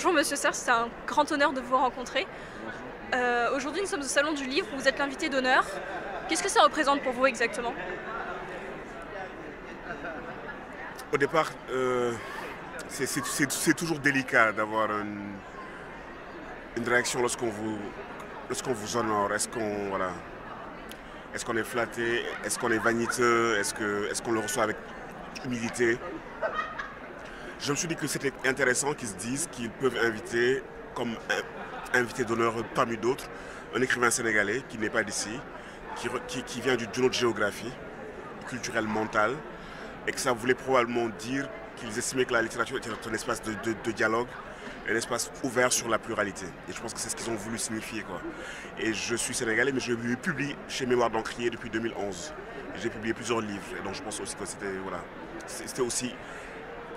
Bonjour Monsieur Serres, c'est un grand honneur de vous rencontrer. Aujourd'hui nous sommes au Salon du Livre, vous êtes l'invité d'honneur. Qu'est-ce que ça représente pour vous exactement? Au départ, c'est toujours délicat d'avoir une réaction lorsqu'on vous honore. Est-ce qu'on est flatté? Est-ce qu'on est vaniteux? Est-ce qu'on le reçoit avec humilité? Je me suis dit que c'était intéressant qu'ils se disent qu'ils peuvent inviter, comme invité d'honneur parmi d'autres, un écrivain sénégalais qui n'est pas d'ici, qui vient d'une autre géographie culturelle, mentale, et que ça voulait probablement dire qu'ils estimaient que la littérature était un espace de dialogue, un espace ouvert sur la pluralité. Et je pense que c'est ce qu'ils ont voulu signifier, quoi. Et je suis sénégalais, mais je publie chez Mémoire d'Encrier depuis 2011. J'ai publié plusieurs livres, et donc je pense aussi que c'était aussi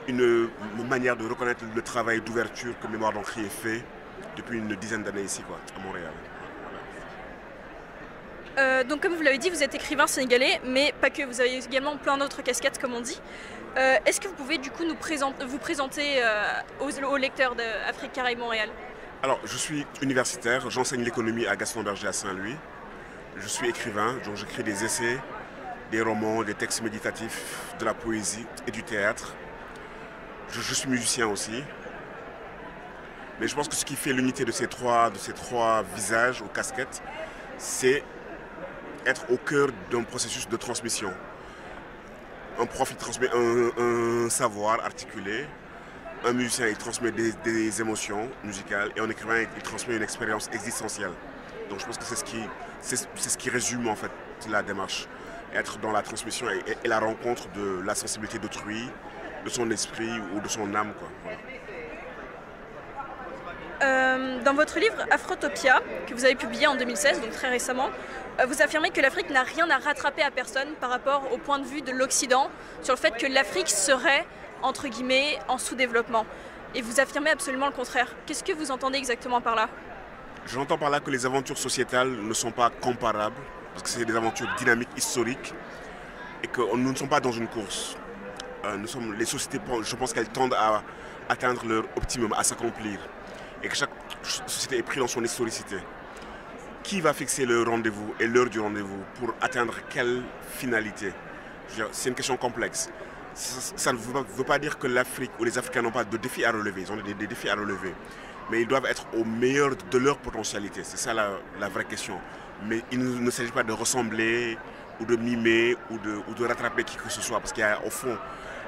une manière de reconnaître le travail d'ouverture que Mémoire d'Encrier fait depuis une dizaine d'années ici, quoi, à Montréal. Donc comme vous l'avez dit, vous êtes écrivain sénégalais, mais pas que, vous avez également plein d'autres casquettes comme on dit. Est-ce que vous pouvez du coup vous présenter aux lecteurs d'Afrique Caraïbes Montréal? Alors, je suis universitaire, j'enseigne l'économie à Gaston Berger à Saint-Louis. Je suis écrivain, donc j'écris des essais, des romans, des textes méditatifs, de la poésie et du théâtre. Je suis musicien aussi. Mais je pense que ce qui fait l'unité de ces trois visages aux casquettes, c'est être au cœur d'un processus de transmission. Un prof, il transmet un savoir articulé. Un musicien, il transmet des émotions musicales. Et un écrivain, il transmet une expérience existentielle. Donc je pense que c'est ce qui résume en fait la démarche. Être dans la transmission et la rencontre de la sensibilité d'autrui, de son esprit ou de son âme, quoi. Voilà. Dans votre livre Afrotopia, que vous avez publié en 2016, donc très récemment, vous affirmez que l'Afrique n'a rien à rattraper à personne par rapport au point de vue de l'Occident sur le fait que l'Afrique serait, entre guillemets, en sous-développement. Et vous affirmez absolument le contraire. Qu'est-ce que vous entendez exactement par là? J'entends par là que les aventures sociétales ne sont pas comparables, parce que c'est des aventures dynamiques, historiques, et que nous ne sommes pas dans une course. Les sociétés, je pense qu'elles tendent à atteindre leur optimum, à s'accomplir, et que chaque société est prise dans son historicité. Qui va fixer le rendez-vous et l'heure du rendez-vous pour atteindre quelle finalité? C'est une question complexe. Ça ne veut pas dire que l'Afrique ou les Africains n'ont pas de défis à relever. Ils ont des défis à relever. Mais ils doivent être au meilleur de leur potentialité. C'est ça la vraie question. Mais il ne s'agit pas de ressembler ou de mimer ou de rattraper qui que ce soit. Parce qu'il y a au fond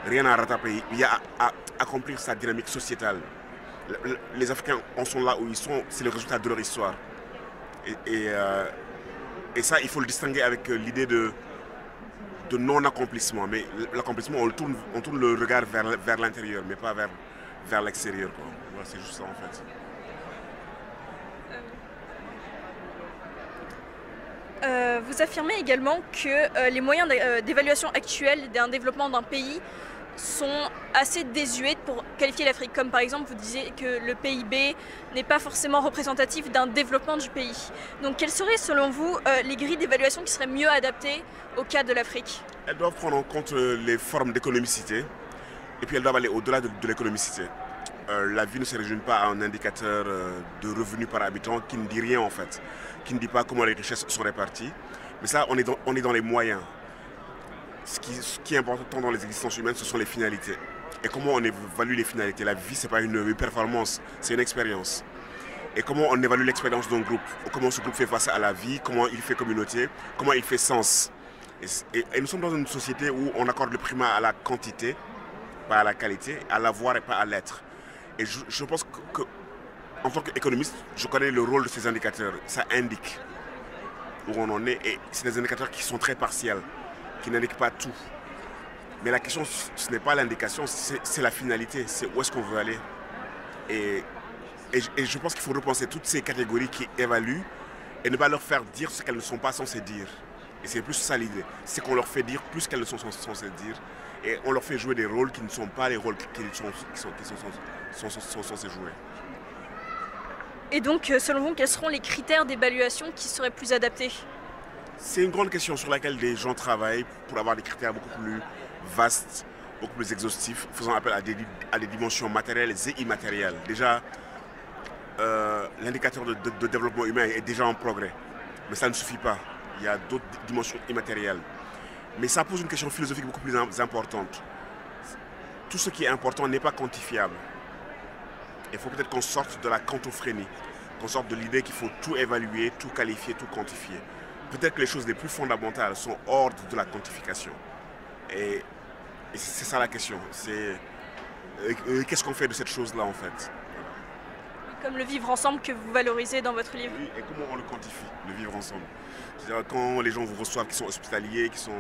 rien à rattraper. Il y a à accomplir sa dynamique sociétale. Les Africains en sont là où ils sont. C'est le résultat de leur histoire. Et ça, il faut le distinguer avec l'idée de non-accomplissement. Mais l'accomplissement, on tourne le regard vers l'intérieur, mais pas vers l'extérieur. Voilà, c'est juste ça en fait. Vous affirmez également que les moyens d'évaluation actuels d'un développement d'un pays sont assez désuets pour qualifier l'Afrique. Comme par exemple, vous disiez que le PIB n'est pas forcément représentatif d'un développement du pays. Donc quelles seraient selon vous les grilles d'évaluation qui seraient mieux adaptées au cas de l'Afrique? Elles doivent prendre en compte les formes d'économicité et puis elles doivent aller au-delà de l'économicité. La vie ne se résume pas à un indicateur de revenus par habitant qui ne dit rien en fait, qui ne dit pas comment les richesses sont réparties. Mais ça, on est dans les moyens. Ce qui est important dans les existences humaines, ce sont les finalités. Et comment on évalue les finalités? La vie, ce n'est pas une performance, c'est une expérience. Et comment on évalue l'expérience d'un groupe? Comment ce groupe fait face à la vie? Comment il fait communauté? Comment il fait sens? Et nous sommes dans une société où on accorde le primat à la quantité, pas à la qualité, à l'avoir et pas à l'être. Et je pense que, en tant qu'économiste, je connais le rôle de ces indicateurs. Ça indique où on en est. Et c'est des indicateurs qui sont très partiels, qui n'indiquent pas tout. Mais la question, ce n'est pas l'indication, c'est la finalité, c'est où est-ce qu'on veut aller. Et je pense qu'il faut repenser toutes ces catégories qui évaluent et ne pas leur faire dire ce qu'elles ne sont pas censées dire. Et c'est plus ça l'idée, c'est qu'on leur fait dire plus qu'elles ne sont censées dire. Et on leur fait jouer des rôles qui ne sont pas les rôles qu'ils sont censés jouer. Et donc, selon vous, quels seront les critères d'évaluation qui seraient plus adaptés? C'est une grande question sur laquelle des gens travaillent pour avoir des critères beaucoup plus vastes, beaucoup plus exhaustifs, faisant appel à des dimensions matérielles et immatérielles. Déjà, l'indicateur de développement humain est déjà en progrès. Mais ça ne suffit pas. Il y a d'autres dimensions immatérielles. Mais ça pose une question philosophique beaucoup plus importante. Tout ce qui est important n'est pas quantifiable. Il faut peut-être qu'on sorte de la quantophrénie, qu'on sorte de l'idée qu'il faut tout évaluer, tout qualifier, tout quantifier. Peut-être que les choses les plus fondamentales sont hors de la quantification. Et c'est ça la question. Qu'est-ce qu'on fait de cette chose-là en fait? Comme le vivre ensemble que vous valorisez dans votre livre. Oui, et comment on le quantifie, le vivre ensemble? C'est-à-dire quand les gens vous reçoivent, qui sont hospitaliers, qui sont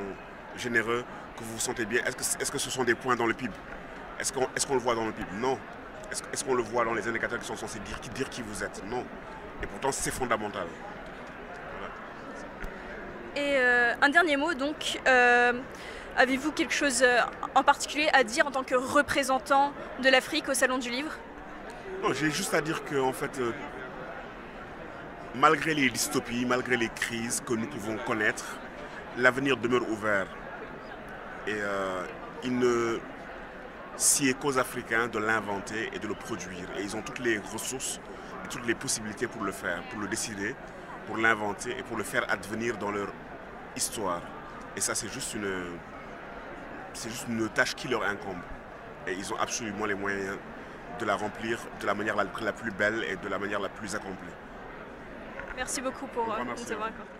généreux, que vous vous sentez bien, est-ce que ce sont des points dans le PIB? Est-ce qu'on le voit dans le PIB? Non. Est-ce qu'on le voit dans les indicateurs qui sont censés dire qui vous êtes? Non. Et pourtant, c'est fondamental. Voilà. Et un dernier mot, donc, avez-vous quelque chose en particulier à dire en tant que représentant de l'Afrique au Salon du Livre? Non, j'ai juste à dire que, en fait, malgré les dystopies, malgré les crises que nous pouvons connaître, l'avenir demeure ouvert. Et il ne s'y est qu'aux Africains de l'inventer et de le produire. Et ils ont toutes les ressources, toutes les possibilités pour le faire, pour le décider, pour l'inventer et pour le faire advenir dans leur histoire. Et ça, c'est juste une tâche qui leur incombe. Et ils ont absolument les moyens de la remplir de la manière la plus belle et de la manière la plus accomplie. Merci beaucoup pour nous avoir accordé.